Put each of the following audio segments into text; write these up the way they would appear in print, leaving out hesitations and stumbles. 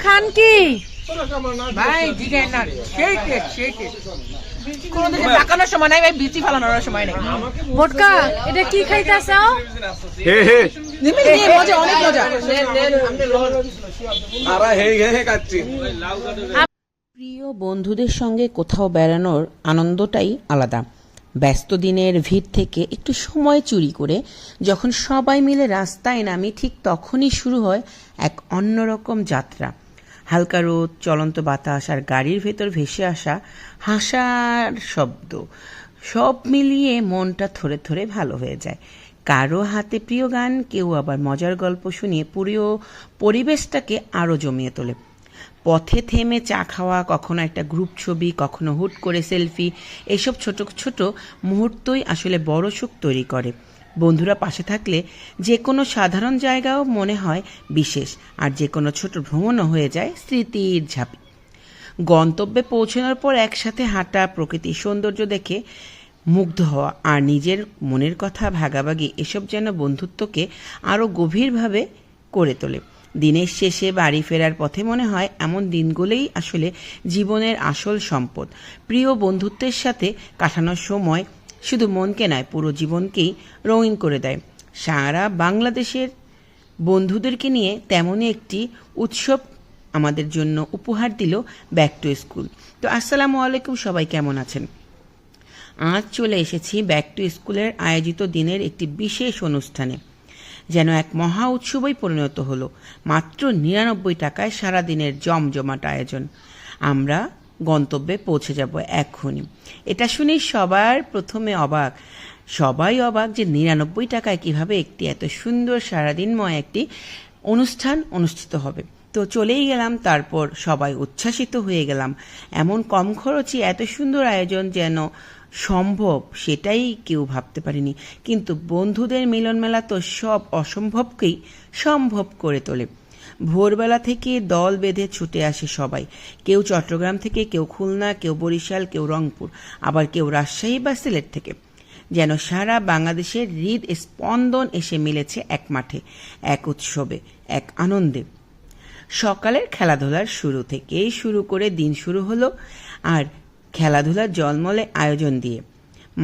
খান কি ভাই জিগাই না সেই টেস্ট কোনো দিকে তাকানোর সময় নাই ভাই, বিচি ফালানোর সময় নাই। ভোটকা এটা কি খাইতাছ? হে হে মজা, অনেক মজা। আরা হে হে কাচ্চি। প্রিয় বন্ধুদের সঙ্গে কোথাও বেড়ানোর আনন্দটাই আলাদা। ব্যস্ত দিনের ভিড় থেকে একটু সময় চুরি করে যখন সবাই মিলে রাস্তায় নামি, ঠিক তখনই শুরু হয় এক অন্যরকম যাত্রা। হালকা রোদ, চলন্ত বাতাস আর গাড়ির ভেতর ভেসে আসা হাসার শব্দ, সব মিলিয়ে মনটা থরে থরে ভালো হয়ে যায়। কারো হাতে প্রিয় গান, কেউ আবার মজার গল্প শুনিয়ে পুরো পরিবেশটাকে আরও জমিয়ে তোলে। পথে থেমে চা খাওয়া, কখনো একটা গ্রুপ ছবি, কখনো হুট করে সেলফি, এসব ছোট ছোট মুহূর্তই আসলে বড় সুখ তৈরি করে। বন্ধুরা পাশে থাকলে যে কোনো সাধারণ জায়গাও মনে হয় বিশেষ, আর যে কোনো ছোট ভ্রমণও হয়ে যায় স্মৃতির ঝাঁপি। গন্তব্যে পৌঁছানোর পর একসাথে হাঁটা, প্রকৃতির সৌন্দর্য দেখে মুগ্ধ হওয়া আর নিজের মনের কথা ভাগাভাগি, এসব যেন বন্ধুত্বকে আরও গভীরভাবে করে তোলে। দিনের শেষে বাড়ি ফেরার পথে মনে হয় এমন দিনগুলোই আসলে জীবনের আসল সম্পদ। প্রিয় বন্ধুত্বের সাথে কাটানোর সময় শুধু মনকে নয়, পুরো জীবনকেই রঙিন করে দেয়। সারা বাংলাদেশের বন্ধুদেরকে নিয়ে তেমনই একটি উৎসব আমাদের জন্য উপহার দিল ব্যাক টু স্কুল। তো আসসালামু আলাইকুম, সবাই কেমন আছেন? আজ চলে এসেছি ব্যাক টু স্কুলের আয়োজিত দিনের একটি বিশেষ অনুষ্ঠানে। যেন এক মহা উৎসবই পরিণত হলো। মাত্র ৯৯ টাকায় সারাদিনের জমজমাট আয়োজন। আমরা গন্তব্যে পৌঁছে যাব এখনই। এটা শুনে সবার প্রথমে সবাই অবাক যে ৯৯ টাকায় কিভাবে একটি এত সুন্দর সারাদিনময় একটি অনুষ্ঠান অনুষ্ঠিত হবে। তো চলেই গেলাম, তারপর সবাই উচ্ছ্বাসিত হয়ে গেলাম। এমন কম খরচে এত সুন্দর আয়োজন যেন সম্ভব, সেটাই কেউ ভাবতে পারেনি। কিন্তু বন্ধুদের মিলনমেলা তো সব অসম্ভবকেই সম্ভব করে তোলে। ভোরবেলা থেকে দল বেঁধে ছুটে আসে সবাই। কেউ চট্টগ্রাম থেকে, কেউ খুলনা, কেউ বরিশাল, কেউ রংপুর, আবার কেউ রাজশাহী বা সিলেট থেকে। যেন সারা বাংলাদেশের হৃদ স্পন্দন এসে মিলেছে এক মাঠে, এক উৎসবে, এক আনন্দে। সকালের খেলাধুলার থেকেই শুরু করে দিন শুরু হলো, আর খেলাধুলার জলমলে আয়োজন দিয়ে।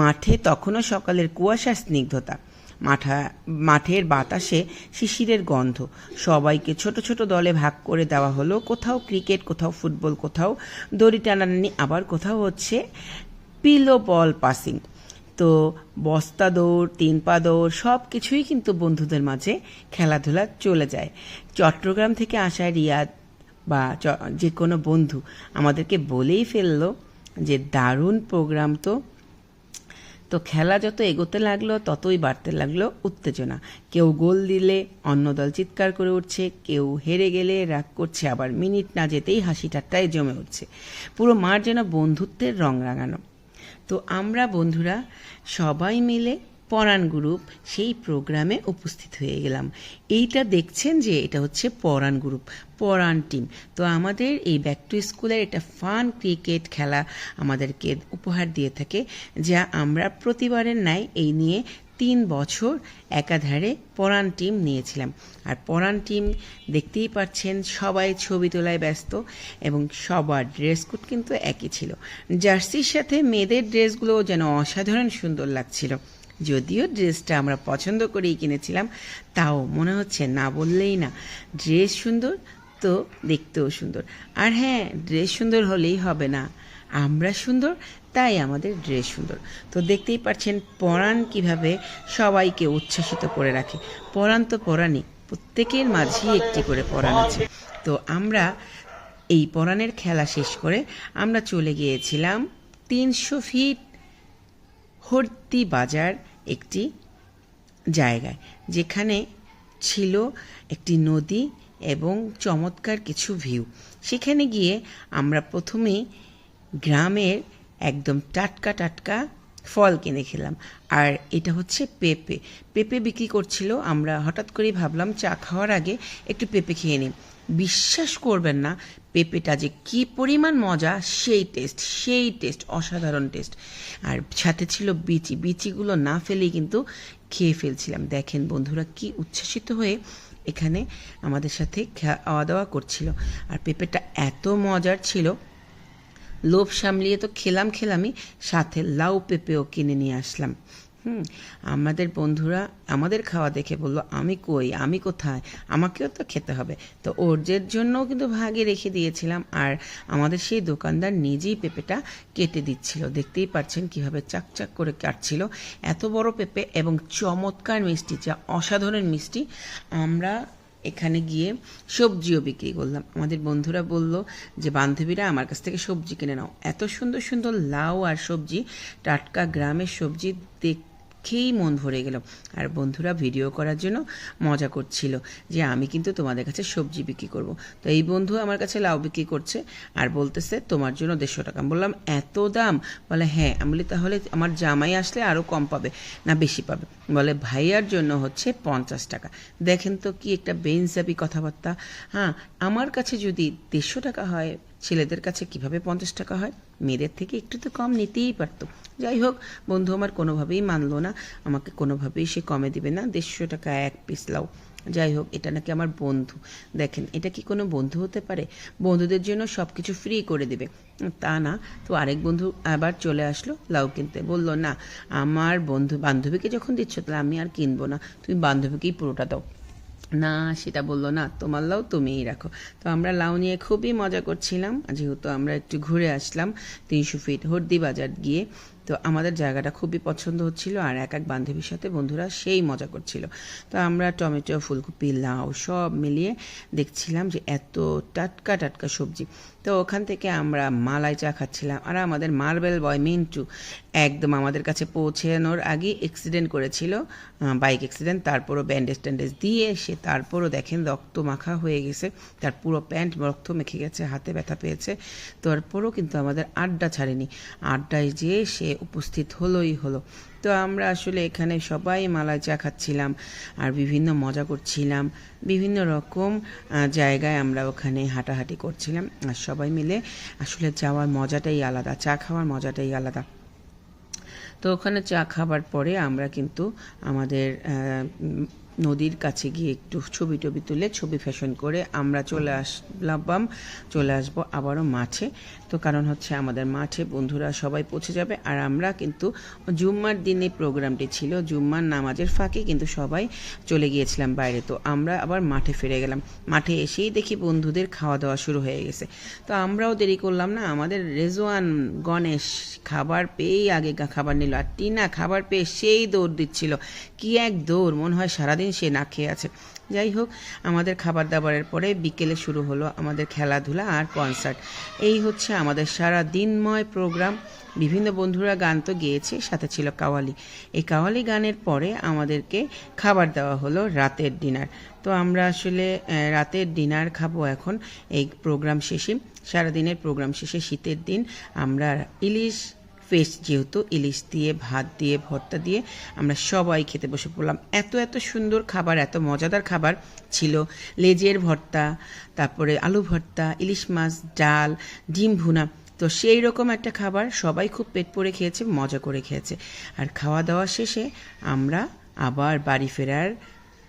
মাঠে তখনও সকালের কুয়াশার স্নিগ্ধতা, মাঠের বাতাসে শিশিরের গন্ধ। সবাইকে ছোট ছোট দলে ভাগ করে দেওয়া হলো। কোথাও ক্রিকেট, কোথাও ফুটবল, কোথাও দড়ি টানাটানি, আবার কোথাও হচ্ছে পিলো বল পাসিং। তো বস্তা দৌড়, 3 পা দৌড়, সব কিছুই কিন্তু বন্ধুদের মাঝে খেলাধুলা চলে যায়। চট্টগ্রাম থেকে আসা রিয়াদ বা যে কোনো বন্ধু আমাদেরকে বলেই ফেললো যে দারুণ প্রোগ্রাম। তো খেলা যত এগোতে লাগলো ততই বাড়তে লাগলো উত্তেজনা। কেউ গোল দিলে অন্য দল চিৎকার করে উঠছে, কেউ হেরে গেলে রাগ করছে, আবার মিনিট না যেতেই হাসি ঠাট্টায় জমে উঠছে। পুরো মাঠ যেন বন্ধুত্বের রং রাঙানো। তো আমরা বন্ধুরা সবাই মিলে পরাণ গ্রুপ সেই প্রোগ্রামে উপস্থিত হয়ে গেলাম। এইটা দেখছেন যে এটা হচ্ছে পরাণ গ্রুপ, পরাণ টিম। তো আমাদের এই ব্যাক টু স্কুলের একটা ফান ক্রিকেট খেলা আমাদেরকে উপহার দিয়ে থাকে, যা আমরা প্রতিবারের ন্যায় এই নিয়ে 3 বছর একাধারে পরাণ টিম নিয়েছিলাম। আর পরাণ টিম দেখতেই পাচ্ছেন সবাই ছবি তোলায় ব্যস্ত, এবং সবার ড্রেস কোড কিন্তু একই ছিল। জার্সির সাথে মেয়েদের ড্রেসগুলো যেন অসাধারণ সুন্দর লাগছিল। যদিও ড্রেসটা আমরা পছন্দ করেই কিনেছিলাম, তাও মনে হচ্ছে না বললেই না। ড্রেস সুন্দর তো দেখতেও সুন্দর। আর হ্যাঁ, ড্রেস সুন্দর হলেই হবে না, আমরা সুন্দর তাই আমাদের ড্রেস সুন্দর। তো দেখতেই পাচ্ছেন পরাণ কিভাবে সবাইকে উচ্ছ্বাসিত করে রাখে। পরাণ তো পরাণই, প্রত্যেকের মাঝেই একটি করে পরাণ আছে। তো আমরা এই পরাণের খেলা শেষ করে আমরা চলে গিয়েছিলাম 300 ফিট হর্তি বাজার একটি জায়গায়, যেখানে ছিল একটি নদী এবং চমৎকার কিছু ভিউ। সেখানে গিয়ে আমরা প্রথমেই গ্রামের একদম টাটকা টাটকা ফল কিনে খেলাম। আর এটা হচ্ছে পেঁপে বিক্রি করছিল। আমরা হঠাৎ করেই ভাবলাম চা খাওয়ার আগে একটু পেঁপে খেয়ে নিই। বিশ্বাস করবেন না, পেঁপেটা যে কি পরিমাণ মজা, সেই টেস্ট অসাধারণ টেস্ট। আর সাথে ছিল বিচিগুলো না ফেলেই কিন্তু খেয়ে ফেলছিলাম। দেখেন বন্ধুরা কি উচ্ছ্বাসিত হয়ে এখানে আমাদের সাথে খাওয়া দাওয়া করছিল। আর পেঁপেটা এত মজার ছিল, লোভ সামলিয়ে তো খেলামই, সাথে লাউ পেঁপেও কিনে নিয়ে আসলাম। আমাদের বন্ধুরা আমাদের খাওয়া দেখে বলল, আমি কোথায়, আমাকেও তো খেতে হবে। তো ওরজের জন্যও কিন্তু ভাগে রেখে দিয়েছিলাম। আর আমাদের সেই দোকানদার নিজেই পেঁপেটা কেটে দিচ্ছিল, দেখতেই পাচ্ছেন কিভাবে চাকচাক করে কাটছিল। এত বড় পেঁপে এবং চমৎকার মিষ্টি, যা অসাধারণ মিষ্টি। আমরা এখানে গিয়ে সবজিও বিক্রি করলাম। আমাদের বন্ধুরা বলল যে বান্ধবীরা আমার কাছ থেকে সবজি কিনে নাও। এত সুন্দর সুন্দর লাউ আর সবজি, টাটকা গ্রামের সবজি দেখেই মন ভরে গেল। আর বন্ধুরা ভিডিও করার জন্য মজা করছিল যে আমি কিন্তু তোমাদের কাছে সবজি বিক্রি করব। তো এই বন্ধু আমার কাছে লাউ বিক্রি করছে আর বলতেছে তোমার জন্য 150 টাকা। আমি বললাম এত দাম? বলে হ্যাঁ। আমি বলি তাহলে আমার জামাই আসলে আরও কম পাবে না বেশি পাবে? বলে ভাইয়ার জন্য হচ্ছে 50 টাকা। দেখেন তো কি একটা বেইনসাফি কথাবার্তা। হ্যাঁ, আমার কাছে যদি 150 টাকা হয়, ছেলেদের কাছে কিভাবে 50 টাকা হয়? মেয়েদের থেকে একটু তো কম নিতেই পারতো। যাই হোক, বন্ধু আমার কোনোভাবেই মানলো না, আমাকে কোনোভাবেই সে কমে দিবে না। 150 টাকা এক পিস লাউ। যাই হোক, এটা নাকি আমার বন্ধু। দেখেন, এটা কি কোনো বন্ধু হতে পারে? বন্ধুদের জন্য সব কিছু ফ্রি করে দেবে, তা না। তো আরেক বন্ধু আবার চলে আসলো লাউ কিনতে, বলল না আমার বান্ধবীকে যখন দিচ্ছ তাহলে আমি আর কিনবো না, তুমি বান্ধবীকেই পুরোটা দাও। না, সেটা বললো না, তোমার লাউ তুমিই রাখো। তো আমরা লাউ নিয়ে খুবই মজা করছিলাম, যেহেতু আমরা একটু ঘুরে আসলাম 300 ফিট হর্দি বাজার গিয়ে। তো আমাদের জায়গাটা খুবই পছন্দ হচ্ছিল, আর এক বান্ধবীর সাথে বন্ধুরা সেই মজা করছিল। তো আমরা টমেটো, ফুলকপি, লাউ সব মিলিয়ে দেখছিলাম যে এত টাটকা টাটকা সবজি। তো ওখান থেকে আমরা মালাই চা খাচ্ছিলাম। আর আমাদের মার্বেল বয় মিন্টু একদম আমাদের কাছে পৌঁছানোর আগে অ্যাক্সিডেন্ট করেছিল, বাইক অ্যাক্সিডেন্ট। তারপরও ব্যান্ডেজ ট্যান্ডেজ দিয়ে সে তারপরও দেখেন রক্ত মাখা হয়ে গেছে, তার পুরো প্যান্ট রক্ত মেখে গেছে, হাতে ব্যথা পেয়েছে। তারপরও কিন্তু আমাদের আড্ডা ছাড়েনি, আড্ডায় যেয়ে সে উপস্থিত হলোই হলো। তো আমরা আসলে এখানে সবাই মালাই চা খাচ্ছিলাম আর বিভিন্ন মজা করছিলাম, বিভিন্ন রকম জায়গায় আমরা ওখানে হাঁটাহাঁটি করছিলাম। আর সবাই মিলে আসলে যাওয়ার মজাটাই আলাদা, চা খাওয়ার মজাটাই আলাদা। তো ওখানে চা খাবার পরে আমরা কিন্তু আমাদের নদীর কাছে গিয়ে একটু ছবি তুলে ছবি ফ্যাশন করে আমরা চলে আসবো আবারও মাঠে। তো কারণ হচ্ছে আমাদের মাঠে বন্ধুরা সবাই পৌঁছে যাবে। আর আমরা কিন্তু জুম্মার দিনে প্রোগ্রামটি ছিল, জুম্মার নামাজের ফাঁকে কিন্তু সবাই চলে গিয়েছিলাম বাইরে। তো আমরা আবার মাঠে ফিরে গেলাম। মাঠে এসেই দেখি বন্ধুদের খাওয়া দাওয়া শুরু হয়ে গেছে। তো আমরাও দেরি করলাম না, আমাদের রেজওয়ান গণেশ খাবার পেয়েই আগে খাবার নিল, আর টিনা খাবার পেয়ে সেই দৌড় দিচ্ছিল। কি এক দৌড়, মনে হয় সারাদিন সে না খেয়ে আছে। যাই হোক, আমাদের খাবার দাবারের পরে বিকেলে শুরু হলো আমাদের খেলাধুলা আর কনসার্ট। এই হচ্ছে আমাদের সারা দিনময় প্রোগ্রাম। বিভিন্ন বন্ধুরা গান তো গেয়েছে, সাথে ছিল কাওয়ালি। এই কাওয়ালি গানের পরে আমাদেরকে খাবার দেওয়া হলো রাতের ডিনার। তো আমরা আসলে রাতের ডিনার খাবো এখন এই প্রোগ্রাম শেষে। সারাদিনের প্রোগ্রাম শেষে শীতের দিন আমরা ইলিশ ফিশ, যেহেতু ইলিশ দিয়ে ভাত দিয়ে ভর্তা দিয়ে আমরা সবাই খেতে বসে পড়লাম। এত সুন্দর খাবার, এত মজাদার খাবার ছিল। লেজের ভর্তা, তারপরে আলু ভর্তা, ইলিশ মাছ, ডাল, ডিম ভুনা। তো সেই রকম একটা খাবার, সবাই খুব পেট ভরে খেয়েছে, মজা করে খেয়েছে। আর খাওয়া দাওয়া শেষে আমরা আবার বাড়ি ফেরার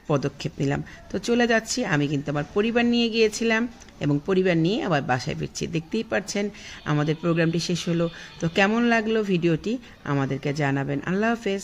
পদক্ষেপ নিলাম। তো চলে যাচ্ছি, আমি কিন্তু আমার পরিবার নিয়ে গিয়েছিলাম এবং পরিবার নিয়ে আবার বাসায় ফিরছি। দেখতেই পাচ্ছেন আমাদের প্রোগ্রামটি শেষ হলো। তো কেমন লাগলো ভিডিওটি আমাদেরকে জানাবেন। আল্লাহ হাফেজ।